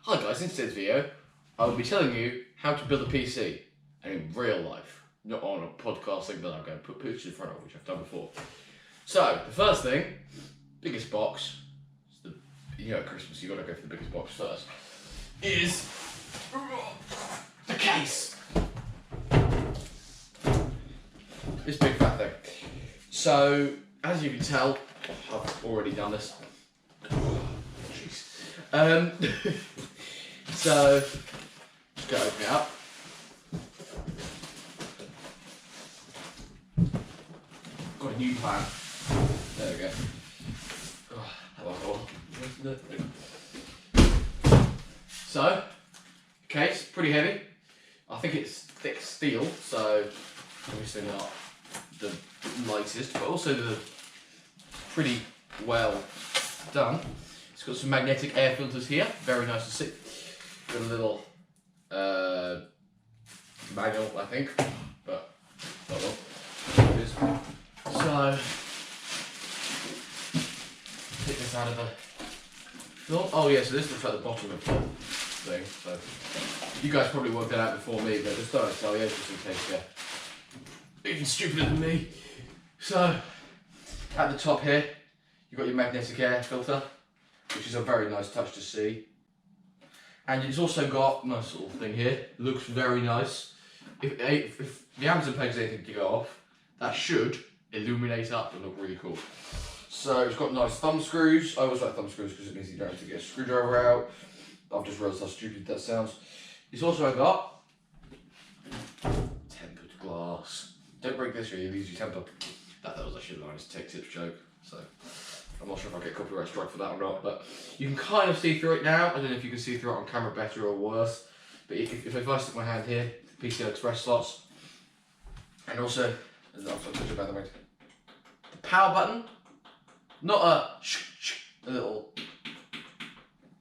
Hi guys, in today's video, I will be telling you how to build a PC, and in real life, not on a podcast thing that I'm going to put pictures in front of, which I've done before. So, the first thing, biggest box, at Christmas you've got to go for the biggest box first, is the case. This big fat thing. So, as you can tell, I've already done this. So, just go open it up. Got a new plan. There we go. Oh, that was all. So, case, pretty heavy. I think it's thick steel, so obviously not the lightest, but also the pretty well done. It's got some magnetic air filters here, very nice to see. Got a little manual, I think, but not well. There it is. So, take this out of the. Oh yeah, so this looks like the bottom of the thing. So you guys probably worked that out before me, but just thought I'd tell you just in case you're even stupider than me. So at the top here, you've got your magnetic air filter, which is a very nice touch to see. And it's also got a nice little thing here, looks very nice. If the Amazon page is anything to go off, that should illuminate up and look really cool. So it's got nice thumb screws. I always like thumb screws because it means you don't have to get a screwdriver out. I've just realised how stupid that sounds. It's also got tempered glass. Don't break this, you lose your temper. That was actually a nice tech tips joke. So I'm not sure if I'll get copyright strike for that or not, but you can kind of see through it now. I don't know if you can see through it on camera better or worse, but if I stick my hand here, PCI Express slots, and also, by the way, the power button, not a little,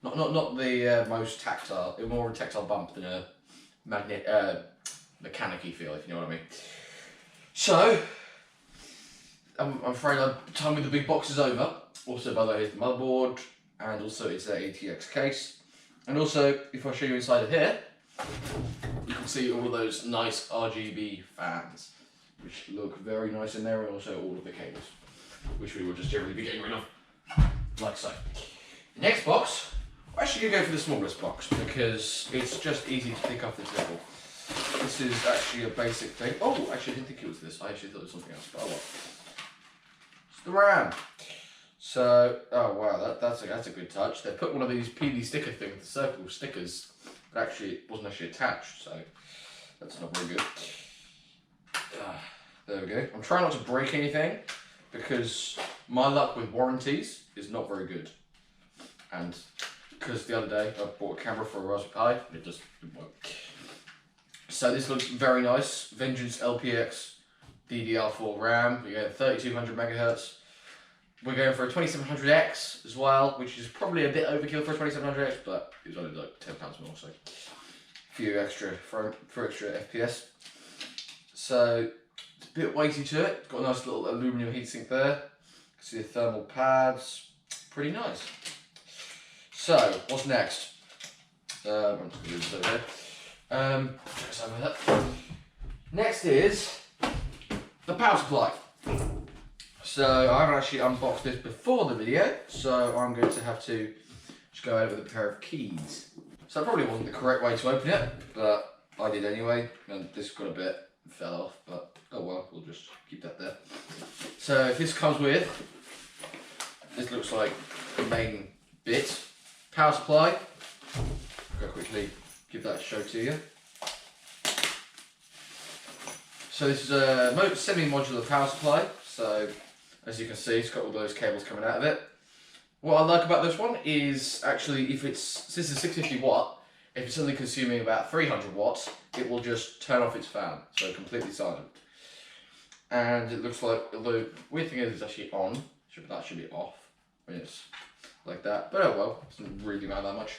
not the most tactile, more of a tactile bump than a mechanic-y feel, if you know what I mean. So, I'm afraid time with the big box is over. Also, by the way, here's the motherboard, and also it's an ATX case. And also, if I show you inside of here, you can see all of those nice RGB fans, which look very nice in there, and also all of the cables, which we will just generally be getting rid of, like so. The next box, we're actually going to go for the smallest box, because it's just easy to pick up the table. This is actually a basic thing. Oh, actually I didn't think it was this. I actually thought it was something else, but oh well. The RAM. So, oh wow, that's a good touch. They put one of these PD sticker things, the circle stickers, but actually it wasn't actually attached, so that's not very good. There we go. I'm trying not to break anything because my luck with warranties is not very good. And because the other day I bought a camera for a Raspberry Pi and it just didn't work. So this looks very nice. Vengeance LPX DDR4 RAM. We get 3200 megahertz. We're going for a 2700X as well, which is probably a bit overkill for a 2700X, but it was only like £10 more, so a few extra for extra FPS. So it's a bit weighty to it. Got a nice little aluminium heatsink there. You can see the thermal pads. Pretty nice. So what's next? I'm just going to do this over here. Next is the power supply. So I haven't actually unboxed this before the video, so I'm going to have to just go over with a pair of keys. So that probably wasn't the correct way to open it, but I did anyway, and this got a bit fell off, but oh well, we'll just keep that there. So if this comes with, this looks like the main bit. Power supply. I'll go quickly give that a show to you. So this is a semi-modular power supply, so as you can see it's got all those cables coming out of it. What I like about this one is actually since it's 650 watt, if it's only consuming about 300 watts, it will just turn off its fan, so completely silent. And it looks like, the weird thing is it's actually on, that should be off when it's like that, but oh well, it doesn't really matter that much.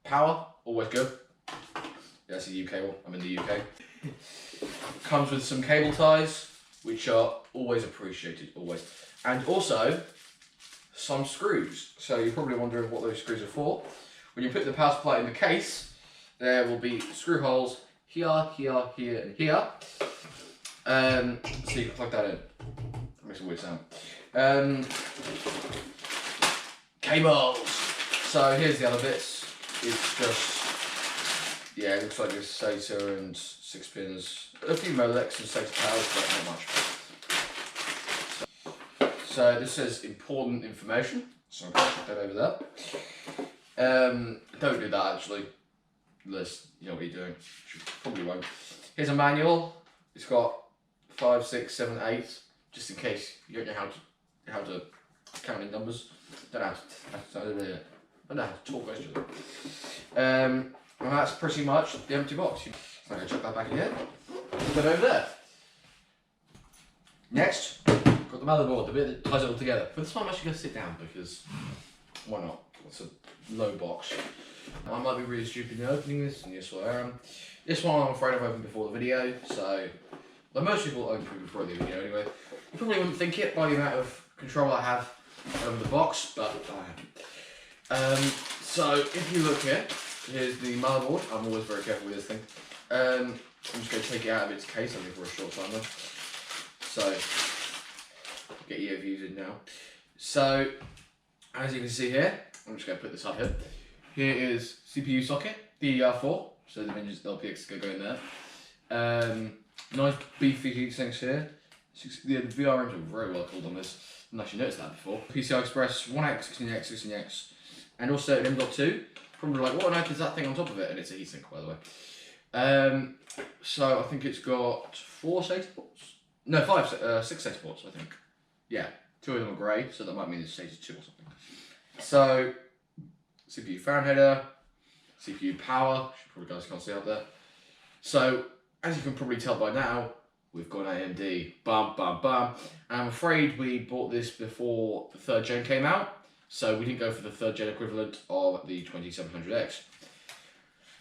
Power, always good. Yeah, that's the UK one, I'm in the UK. Comes with some cable ties, which are always appreciated, always. And also, some screws. So you're probably wondering what those screws are for. When you put the power supply in the case, there will be screw holes here, here, here, and here. So you can plug that in. That makes a weird sound. Cables. So here's the other bits. It's just, yeah, it looks like this SATA and 6 pins, a few Molex and SATA powers, but not much. So this says important information. So I'm going to put that over there. Don't do that actually, unless you know what you're doing. You probably won't. Here's a manual. It's got 5, 6, 7, 8, just in case you don't know how to count in numbers. I don't know how to talk actually. And that's pretty much the empty box. I'm going to chuck that back in here. Put that over there. Next, got the motherboard, the bit that ties it all together. For this one, I'm actually going to sit down because why not? It's a low box. I might be really stupid in opening this, and yes, I am. This one I'm afraid I've opened before the video, so well, most people open before the video anyway. You probably wouldn't think it by the amount of control I have over the box, but I haven't. So if you look here, here's the motherboard. I'm always very careful with this thing. I'm just going to take it out of its case, only for a short time though. So, get your views in now. So, as you can see here, I'm just going to put this up here. Here is CPU socket, DDR4, so the Ninja's LPX can go in there. Nice beefy heat sinks here. The VRMs are very well cooled on this. I've not actually noticed that before. PCI Express 1X, 16X, 16X, and also an M.2. Probably like, what on earth is that thing on top of it? And it's a heatsink, by the way. So I think it's got 4 SATA ports. No, 6 SATA ports, I think. Yeah, 2 of them are grey, so that might mean it's SATA 2 or something. So, CPU fan header, CPU power, you guys can't see up there. So, as you can probably tell by now, we've got AMD, bum, bum, bum. And I'm afraid we bought this before the 3rd gen came out, so we didn't go for the 3rd gen equivalent of the 2700X.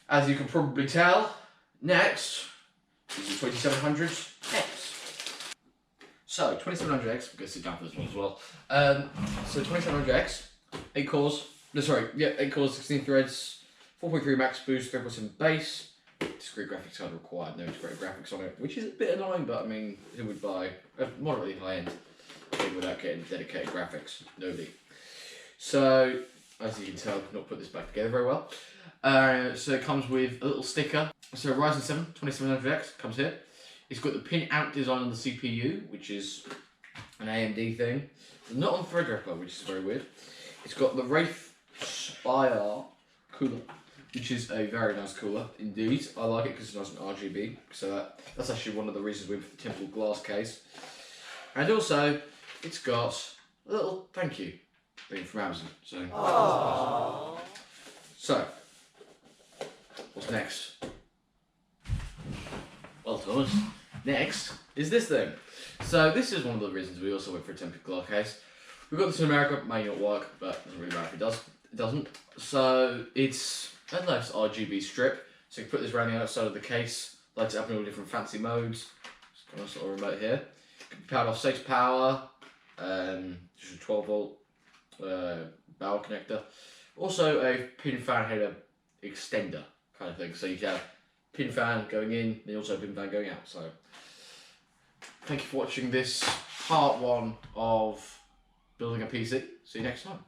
As you can probably tell, next is the 2700X. So, 2700X, we're going to sit down for this one as well. So 2700X, 8 cores, 8 cores, 16 threads, 4.3 max boost, 3.7 base. Discrete graphics card required, no discrete graphics on it, which is a bit annoying, but I mean, who would buy a moderately high-end thing without getting dedicated graphics? Nobody. So, as you can tell, I've not put this back together very well. So it comes with a little sticker. So Ryzen 7 2700X comes here. It's got the pin out design on the CPU, which is an AMD thing. Not on Threadripper, which is very weird. It's got the Wraith Spire cooler, which is a very nice cooler indeed. I like it because it's nice and RGB. So that's actually one of the reasons we put the Temple glass case. And also, it's got a little thank you thing from Amazon. So what's next? Well, Thomas, next is this thing. So this is one of the reasons we also went for a tempered glass case. We've got this in America, may not work, but it doesn't really matter if it does. It doesn't. So it's a nice RGB strip. So you can put this around the outside of the case, light it up in all different fancy modes. It's got a sort of remote here. It can be powered off SATA power, just a 12 volt barrel connector. Also a pin fan header extender kind of thing. So you can have pin fan going in, then also pin fan going out. So thank you for watching this part 1 of building a PC. See you next time.